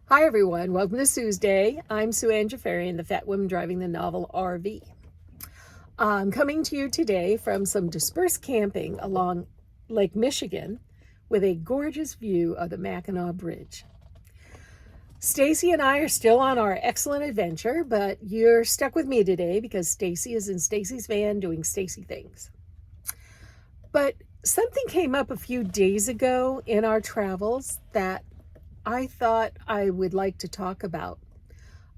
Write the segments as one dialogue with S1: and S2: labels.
S1: Hi everyone, welcome to Sue's Day. I'm Sue Ann Jafarian, the fat woman driving the novel RV. I'm coming to you today from some dispersed camping along Lake Michigan with a gorgeous view of the Mackinac Bridge. Stacy and I are still on our excellent adventure, but you're stuck with me today because Stacy is in Stacy's van doing Stacy things. But something came up a few days ago in our travels that I thought I would like to talk about.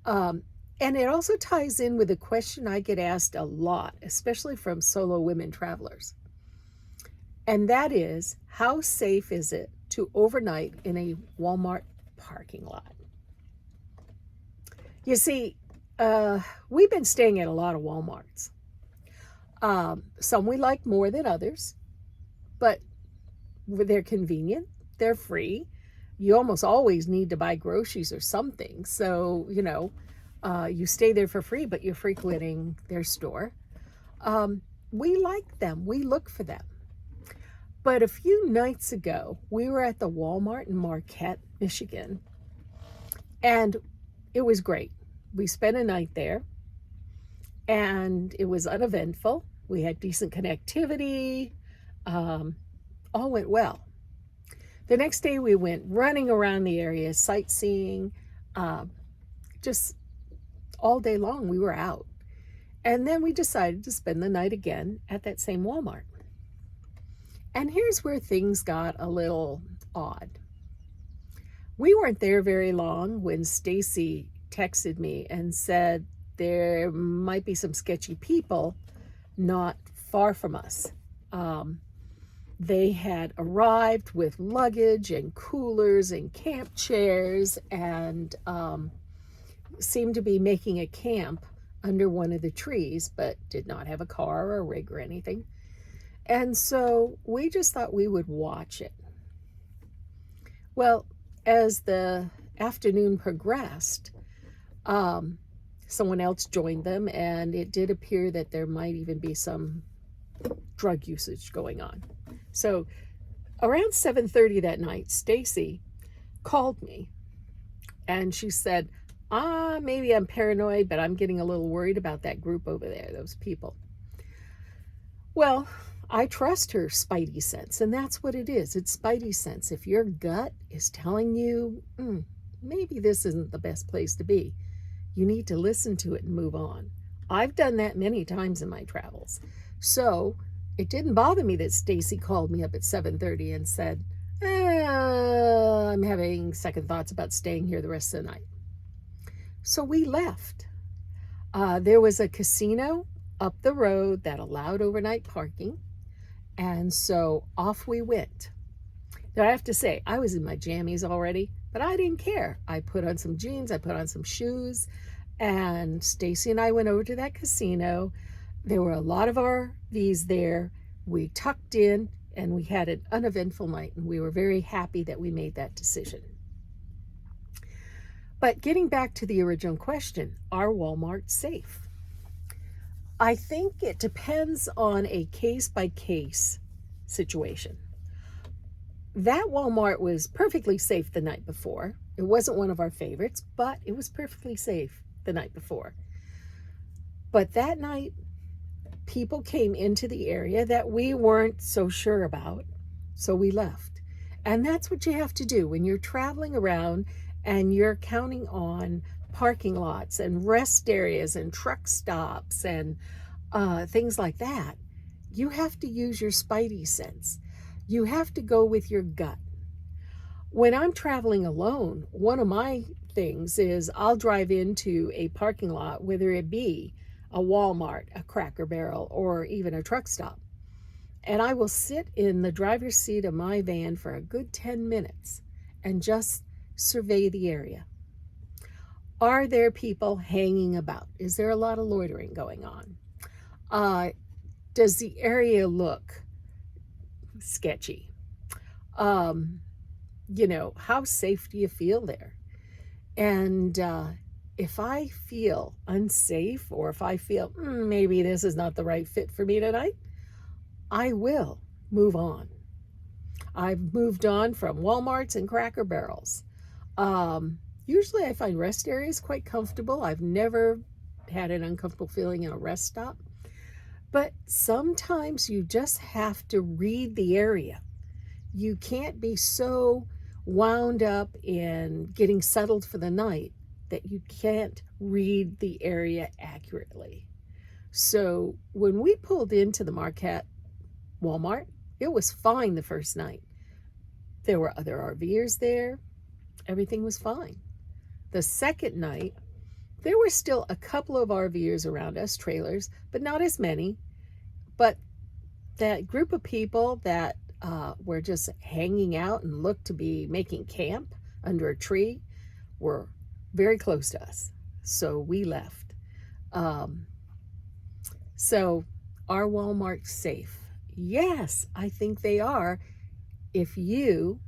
S1: And it also ties in with a question I get asked a lot, especially from solo women travelers. And that is, how safe is it to overnight in a Walmart parking lot? You see, we've been staying at a lot of Walmarts. Some we like more than others, but they're convenient, they're free. You almost always need to buy groceries or something. So, you stay there for free, but you're frequenting their store. We like them. We look for them. But a few nights ago, we were at the Walmart in Marquette, Michigan, and it was great. We spent a night there, and it was uneventful. We had decent connectivity. All went well. The next day we went running around the area, sightseeing, just all day long we were out. And then we decided to spend the night again at that same Walmart. And here's where things got a little odd. We weren't there very long when Stacy texted me and said there might be some sketchy people not far from us. They had arrived with luggage and coolers and camp chairs and seemed to be making a camp under one of the trees, but did not have a car or a rig or anything. And so we just thought we would watch it. Well, as the afternoon progressed, someone else joined them, and it did appear that there might even be some drug usage going on. So around 7:30 that night, Stacy called me and she said, maybe I'm paranoid, but I'm getting a little worried about that group over there, those people. Well, I trust her Spidey-sense, and that's what it is. It's Spidey-sense. If your gut is telling you, maybe this isn't the best place to be, you need to listen to it and move on. I've done that many times in my travels. So it didn't bother me that Stacy called me up at 7:30 and said, I'm having second thoughts about staying here the rest of the night. So we left. There was a casino up the road that allowed overnight parking. And so off we went. Now I have to say, I was in my jammies already, but I didn't care. I put on some jeans, I put on some shoes, and Stacy and I went over to that casino. There were a lot of RVs there. We tucked in and we had an uneventful night, and we were very happy that we made that decision. But getting back to the original question, are Walmarts safe? I think it depends on a case-by-case situation. That Walmart was perfectly safe the night before. It wasn't one of our favorites, but it was perfectly safe the night before. But that night, people came into the area that we weren't so sure about, so we left. And that's what you have to do when you're traveling around and you're counting on parking lots and rest areas and truck stops and things like that. You have to use your Spidey sense. You have to go with your gut. When I'm traveling alone, one of my things is I'll drive into a parking lot, whether it be a Walmart, a Cracker Barrel, or even a truck stop. And I will sit in the driver's seat of my van for a good 10 minutes and just survey the area. Are there people hanging about? Is there a lot of loitering going on? Does the area look sketchy? How safe do you feel there? And if I feel unsafe, or if I feel maybe this is not the right fit for me tonight, I will move on. I've moved on from Walmarts and Cracker Barrels. Usually I find rest areas quite comfortable. I've never had an uncomfortable feeling in a rest stop. But sometimes you just have to read the area. You can't be so wound up in getting settled for the night that you can't read the area accurately. So when we pulled into the Marquette Walmart, it was fine the first night. There were other RVers there. Everything was fine. The second night, there were still a couple of RVers around us, trailers, but not as many. But that group of people that were just hanging out and looked to be making camp under a tree were very close to us. So we left. So are Walmart safe? Yes, I think they are if you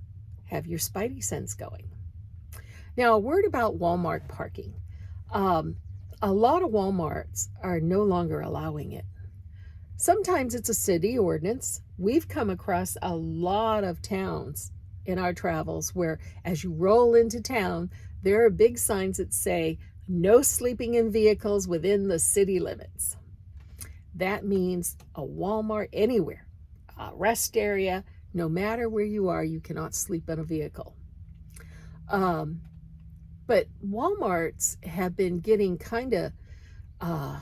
S1: have your Spidey-sense going. Now, a word about Walmart parking. A lot of Walmarts are no longer allowing it. Sometimes it's a city ordinance. We've come across a lot of towns in our travels where as you roll into town, there are big signs that say, no sleeping in vehicles within the city limits. That means a Walmart anywhere, a rest area, no matter where you are, you cannot sleep in a vehicle. But Walmarts have been getting kind of, I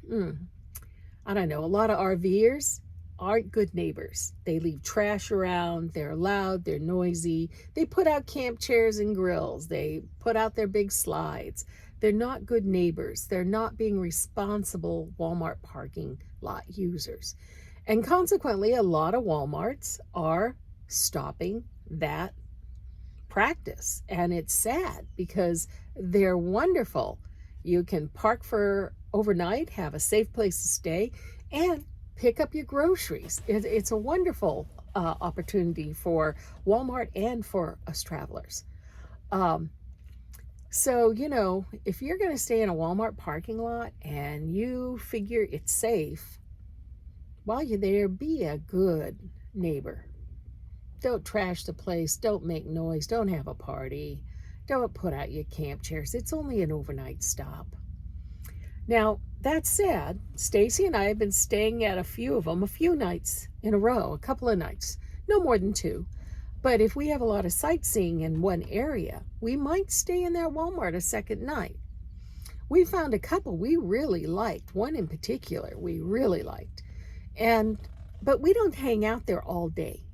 S1: don't know, a lot of RVers aren't good neighbors. They leave trash around, they're loud, they're noisy. They put out camp chairs and grills. They put out their big slides. They're not good neighbors. They're not being responsible Walmart parking lot users. And consequently, a lot of Walmarts are stopping that practice. And it's sad because they're wonderful. You can park for overnight, have a safe place to stay, and pick up your groceries. It's a wonderful opportunity for Walmart and for us travelers. So, you know, if you're going to stay in a Walmart parking lot and you figure it's safe, while you're there, be a good neighbor. Don't trash the place. Don't make noise. Don't have a party. Don't put out your camp chairs. It's only an overnight stop. Now, that said, Stacy and I have been staying at a few of them, a few nights in a row, a couple of nights, no more than 2. But if we have a lot of sightseeing in one area, we might stay in that Walmart a second night. We found a couple we really liked, one in particular we really liked. But we don't hang out there all day.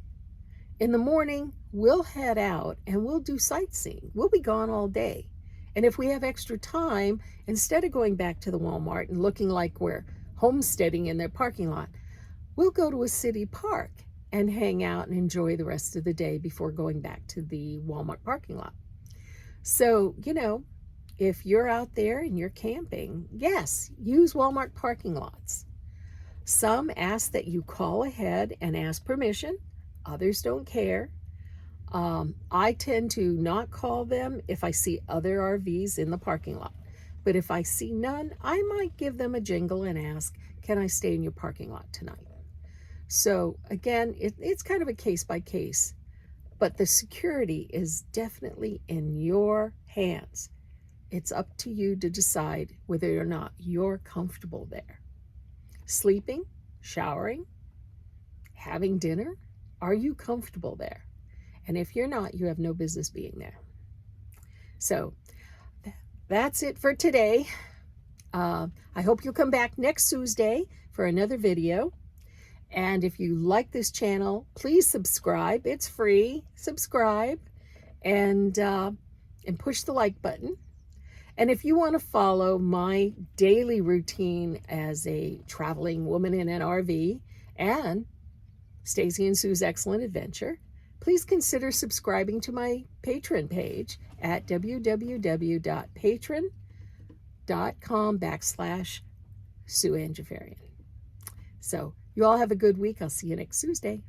S1: In the morning, we'll head out and we'll do sightseeing. We'll be gone all day. And if we have extra time, instead of going back to the Walmart and looking like we're homesteading in their parking lot, we'll go to a city park and hang out and enjoy the rest of the day before going back to the Walmart parking lot. So, you know, if you're out there and you're camping, yes, use Walmart parking lots. Some ask that you call ahead and ask permission. Others don't care. I tend to not call them if I see other RVs in the parking lot. But if I see none, I might give them a jingle and ask, can I stay in your parking lot tonight? So again, it's kind of a case by case, but the security is definitely in your hands. It's up to you to decide whether or not you're comfortable there. Sleeping, showering, having dinner, are you comfortable there? And if you're not, you have no business being there. So that's it for today. I hope you'll come back next Tuesday for another video. And if you like this channel, please subscribe. It's free. Subscribe and push the like button. And if you want to follow my daily routine as a traveling woman in an RV and Stacy and Sue's Excellent Adventure, please consider subscribing to my Patreon page at www.patreon.com/SueAnnJafarian. So you all have a good week. I'll see you next Tuesday.